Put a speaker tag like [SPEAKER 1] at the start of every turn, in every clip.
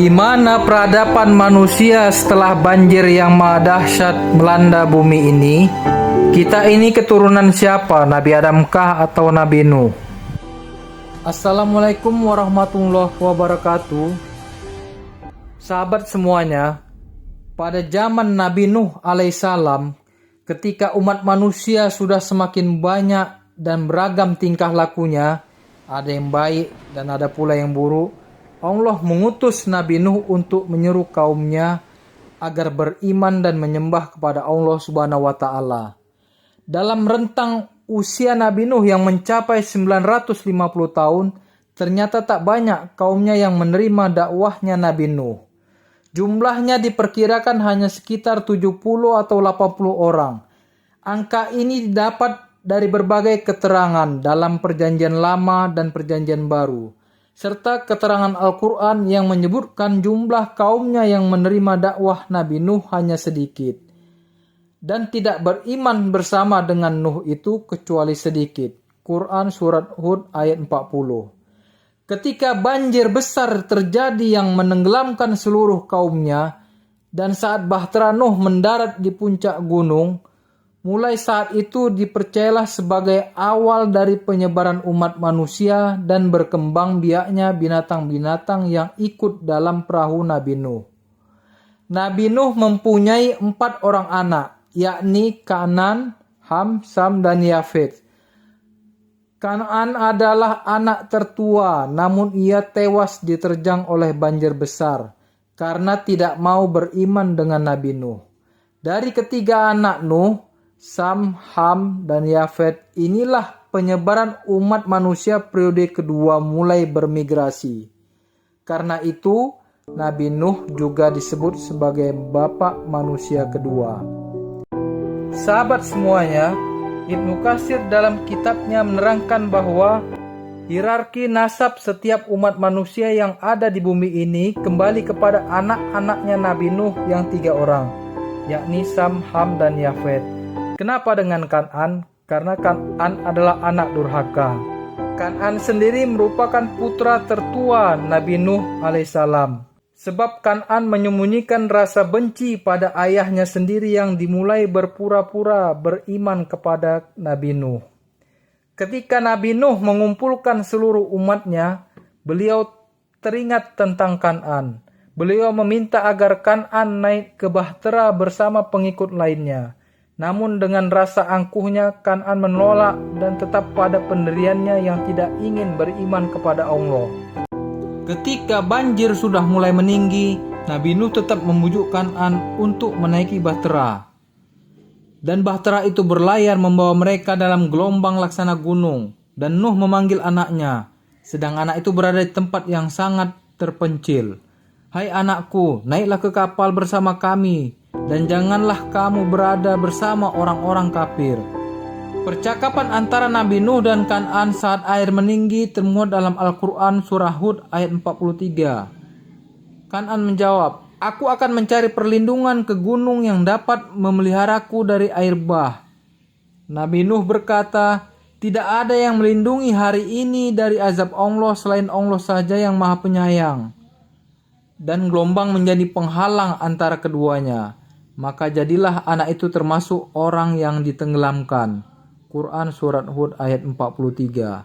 [SPEAKER 1] Bagaimana peradaban manusia setelah banjir yang maha dahsyat melanda bumi ini? Kita ini keturunan siapa? Nabi Adamkah atau Nabi Nuh? Assalamualaikum warahmatullahi wabarakatuh. Sahabat semuanya, pada zaman Nabi Nuh alaihissalam, ketika umat manusia sudah semakin banyak dan beragam tingkah lakunya, ada yang baik dan ada pula yang buruk, Allah mengutus Nabi Nuh untuk menyeru kaumnya agar beriman dan menyembah kepada Allah Subhanahu wa Ta'ala. Dalam rentang usia Nabi Nuh yang mencapai 950 tahun, ternyata tak banyak kaumnya yang menerima dakwahnya Nabi Nuh. Jumlahnya diperkirakan hanya sekitar 70 atau 80 orang. Angka ini didapat dari berbagai keterangan dalam Perjanjian Lama dan Perjanjian Baru, serta keterangan Al-Quran yang menyebutkan jumlah kaumnya yang menerima dakwah Nabi Nuh hanya sedikit, dan tidak beriman bersama dengan Nuh itu kecuali sedikit. Quran Surat Hud ayat 40. Ketika banjir besar terjadi yang menenggelamkan seluruh kaumnya, dan saat bahtera Nuh mendarat di puncak gunung, mulai saat itu dipercayalah sebagai awal dari penyebaran umat manusia dan berkembang biaknya binatang-binatang yang ikut dalam perahu Nabi Nuh. Nabi Nuh mempunyai 4 orang anak, yakni Kan'an, Ham, Sam, dan Yafet. Kan'an adalah anak tertua, namun ia tewas diterjang oleh banjir besar karena tidak mau beriman dengan Nabi Nuh. Dari ketiga anak Nuh, Sam, Ham, dan Yafet, inilah penyebaran umat manusia periode kedua mulai bermigrasi. Karena itu, Nabi Nuh juga disebut sebagai bapak manusia kedua. Sahabat semuanya, Ibnu Katsir dalam kitabnya menerangkan bahwa hierarki nasab setiap umat manusia yang ada di bumi ini kembali kepada anak-anaknya Nabi Nuh yang 3 orang, yakni Sam, Ham, dan Yafet. Kenapa dengan Kan'an? Karena Kan'an adalah anak durhaka. Kan'an sendiri merupakan putra tertua Nabi Nuh alaihissalam. Sebab Kan'an menyembunyikan rasa benci pada ayahnya sendiri yang dimulai berpura-pura beriman kepada Nabi Nuh. Ketika Nabi Nuh mengumpulkan seluruh umatnya, beliau teringat tentang Kan'an. Beliau meminta agar Kan'an naik ke bahtera bersama pengikut lainnya. Namun dengan rasa angkuhnya, Kan'an menolak dan tetap pada pendiriannya yang tidak ingin beriman kepada Allah. Ketika banjir sudah mulai meninggi, Nabi Nuh tetap membujuk Kan'an untuk menaiki bahtera. Dan bahtera itu berlayar membawa mereka dalam gelombang laksana gunung. Dan Nuh memanggil anaknya, sedang anak itu berada di tempat yang sangat terpencil. "Hai anakku, naiklah ke kapal bersama kami, dan janganlah kamu berada bersama orang-orang kafir." Percakapan antara Nabi Nuh dan Kan'an saat air meninggi termuat dalam Al-Quran Surah Hud ayat 43. Kan'an menjawab, "Aku akan mencari perlindungan ke gunung yang dapat memeliharaku dari air bah." Nabi Nuh berkata, "Tidak ada yang melindungi hari ini dari azab Allah selain Allah saja yang maha penyayang." Dan gelombang menjadi penghalang antara keduanya. Maka jadilah anak itu termasuk orang yang ditenggelamkan. Quran Surat Hud ayat 43.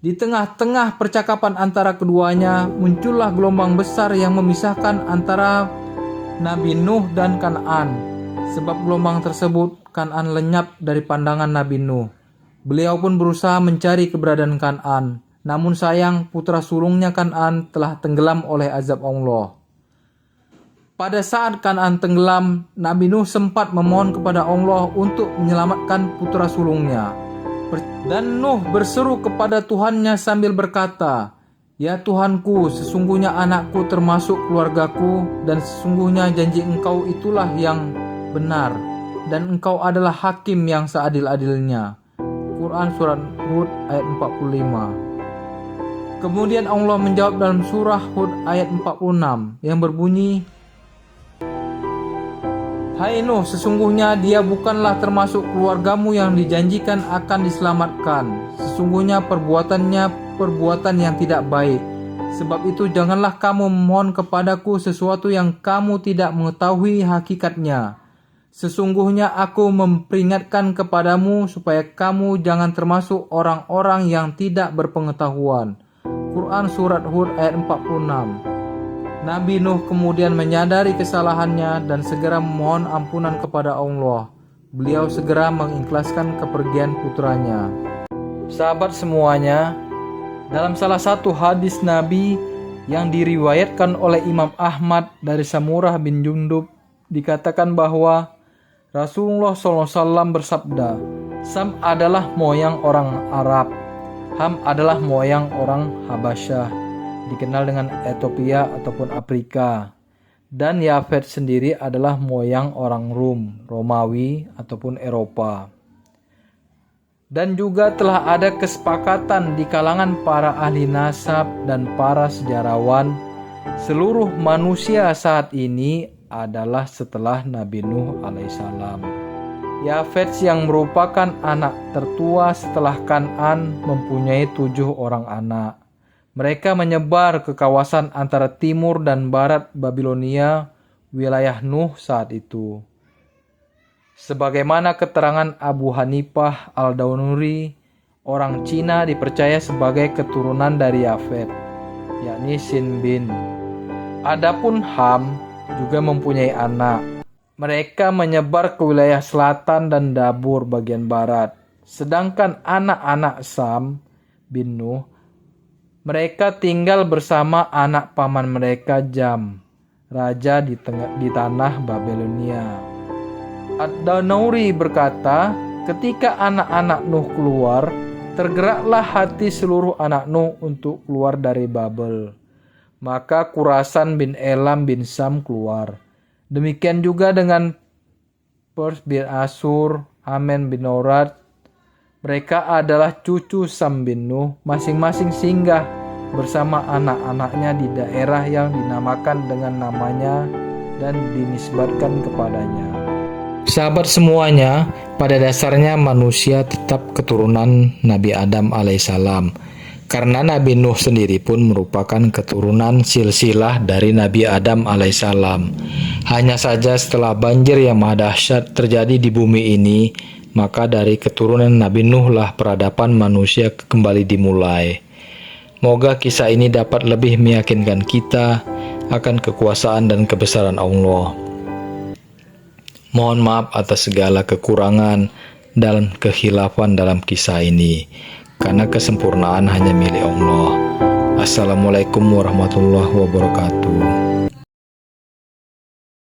[SPEAKER 1] Di tengah-tengah percakapan antara keduanya, muncullah gelombang besar yang memisahkan antara Nabi Nuh dan Kan'an. Sebab gelombang tersebut, Kan'an lenyap dari pandangan Nabi Nuh. Beliau pun berusaha mencari keberadaan Kan'an. Namun sayang, putra sulungnya Kan'an telah tenggelam oleh azab Allah. Pada saat Kan'an tenggelam, Nabi Nuh sempat memohon kepada Allah untuk menyelamatkan putra sulungnya. Dan Nuh berseru kepada Tuhannya sambil berkata, "Ya Tuhanku, sesungguhnya anakku termasuk keluargaku, dan sesungguhnya janji Engkau itulah yang benar, dan Engkau adalah hakim yang seadil-adilnya." Quran Surat Hud ayat 45. Kemudian Allah menjawab dalam surah Hud ayat 46 yang berbunyi, "Hai Nuh, sesungguhnya dia bukanlah termasuk keluargamu yang dijanjikan akan diselamatkan. Sesungguhnya perbuatannya perbuatan yang tidak baik, Sebab itu janganlah kamu memohon kepadaku sesuatu yang kamu tidak mengetahui hakikatnya. Sesungguhnya aku memperingatkan kepadamu supaya kamu jangan termasuk orang-orang yang tidak berpengetahuan. Quran Surat Hud ayat 46. Nabi Nuh kemudian menyadari kesalahannya dan segera memohon ampunan kepada Allah. Beliau segera mengikhlaskan kepergian putranya. Sahabat semuanya, dalam salah satu hadis Nabi yang diriwayatkan oleh Imam Ahmad dari Samurah bin Jundub, dikatakan bahwa Rasulullah SAW bersabda, Sam adalah moyang orang Arab, Ham adalah moyang orang Habasyah, dikenal dengan Ethiopia ataupun Afrika, dan Yafet sendiri adalah moyang orang Rum, Romawi ataupun Eropa. Dan juga telah ada kesepakatan di kalangan para ahli nasab dan para sejarawan, seluruh manusia saat ini adalah setelah Nabi Nuh alaihissalam. Yafet yang merupakan anak tertua setelah Kan'an mempunyai 7 orang anak. Mereka menyebar ke kawasan antara timur dan barat Babilonia, wilayah Nuh saat itu. Sebagaimana keterangan Abu Hanifah al-Daunuri, orang Cina dipercaya sebagai keturunan dari Yafet, yakni Sin bin. Adapun Ham juga mempunyai anak. Mereka menyebar ke wilayah selatan dan Dabur bagian barat. Sedangkan anak-anak Sam bin Nuh, mereka tinggal bersama anak paman mereka Jam, raja di tanah Babilonia. Ad-Daunuri berkata, ketika anak-anak Nuh keluar, tergeraklah hati seluruh anak Nuh untuk keluar dari Babel. Maka Khurasan bin Elam bin Sam keluar. Demikian juga dengan Pers bin Asur, Amen bin Orad. Mereka adalah cucu Sam bin Nuh, masing-masing singgah bersama anak-anaknya di daerah yang dinamakan dengan namanya dan dinisbatkan kepadanya. Sahabat semuanya, pada dasarnya manusia tetap keturunan Nabi Adam alaihissalam. Karena Nabi Nuh sendiri pun merupakan keturunan silsilah dari Nabi Adam alaihissalam. Hanya saja setelah banjir yang maha dahsyat terjadi di bumi ini, maka dari keturunan Nabi Nuh lah peradaban manusia kembali dimulai. Moga kisah ini dapat lebih meyakinkan kita akan kekuasaan dan kebesaran Allah. Mohon maaf atas segala kekurangan dan kekhilafan dalam kisah ini, karena kesempurnaan hanya milik Allah. Assalamualaikum warahmatullahi wabarakatuh.